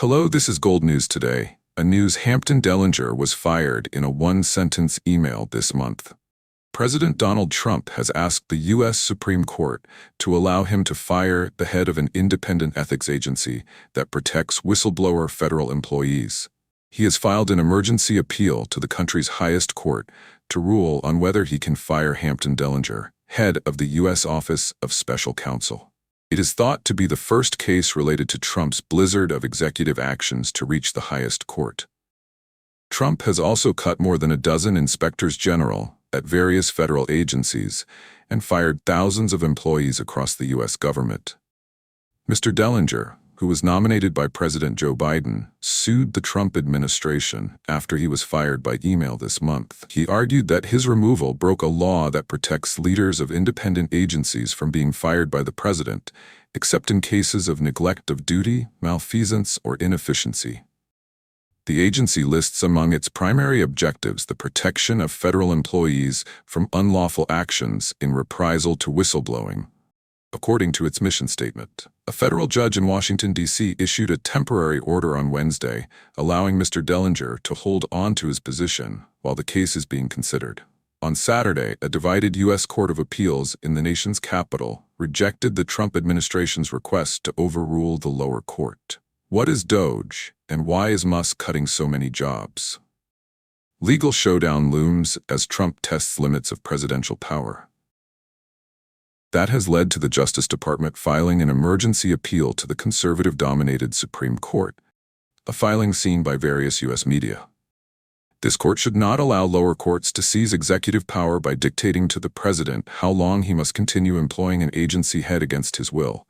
Hello, this is Gold News Today. News Hampton Dellinger was fired in a one-sentence email this month. President Donald Trump has asked the U.S. Supreme Court to allow him to fire the head of an independent ethics agency that protects whistleblower federal employees. He has filed an emergency appeal to the country's highest court to rule on whether he can fire Hampton Dellinger, head of the U.S. Office of Special Counsel. It is thought to be the first case related to Trump's blizzard of executive actions to reach the highest court. Trump has also cut more than a dozen inspectors general at various federal agencies and fired thousands of employees across the U.S. government. Mr. Dellinger, who was nominated by President Joe Biden, sued the Trump administration after he was fired by email this month. He argued that his removal broke a law that protects leaders of independent agencies from being fired by the president, except in cases of neglect of duty, malfeasance, or inefficiency. The agency lists among its primary objectives the protection of federal employees from unlawful actions in reprisal to whistleblowing, according to its mission statement. A federal judge in Washington, D.C. issued a temporary order on Wednesday, allowing Mr. Dellinger to hold on to his position while the case is being considered. On Saturday, a divided U.S. Court of Appeals in the nation's capital rejected the Trump administration's request to overrule the lower court. What is DOJ, and why is Musk cutting so many jobs? Legal showdown looms as Trump tests limits of presidential power. That has led to the Justice Department filing an emergency appeal to the conservative-dominated Supreme Court, a filing seen by various U.S. media. This court should not allow lower courts to seize executive power by dictating to the president how long he must continue employing an agency head against his will.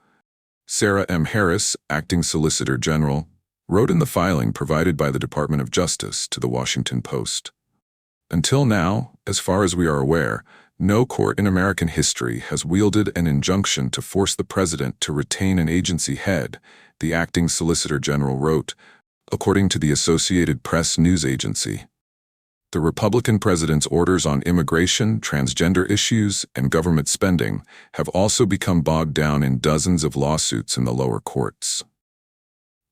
Sarah M. Harris, acting Solicitor General, wrote in the filing provided by the Department of Justice to the Washington Post. Until now, as far as we are aware, no court in American history has wielded an injunction to force the president to retain an agency head, the acting Solicitor General wrote, according to the Associated Press news agency. The Republican president's orders on immigration, transgender issues, and government spending have also become bogged down in dozens of lawsuits in the lower courts.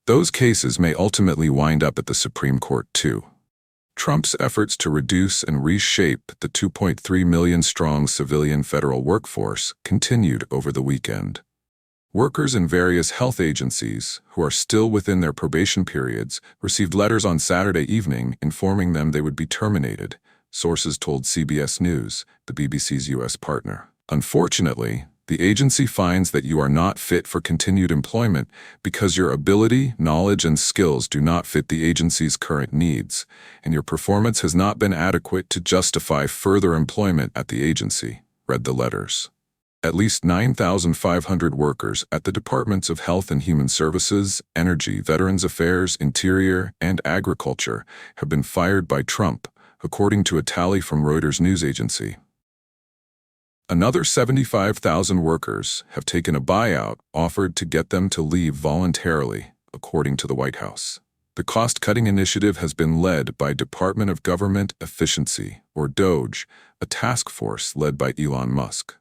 Those cases may ultimately wind up at the Supreme Court, too. Trump's efforts to reduce and reshape the 2.3 million-strong civilian federal workforce continued over the weekend. Workers in various health agencies, who are still within their probation periods, received letters on Saturday evening informing them they would be terminated, sources told CBS News, the BBC's U.S. partner. Unfortunately, the agency finds that you are not fit for continued employment because your ability, knowledge, and skills do not fit the agency's current needs, and your performance has not been adequate to justify further employment at the agency, read the letters. At least 9,500 workers at the Departments of Health and Human Services, Energy, Veterans Affairs, Interior, and Agriculture have been fired by Trump, according to a tally from Reuters news agency. Another 75,000 workers have taken a buyout offered to get them to leave voluntarily, according to the White House. The cost-cutting initiative has been led by Department of Government Efficiency, or DOJ, a task force led by Elon Musk.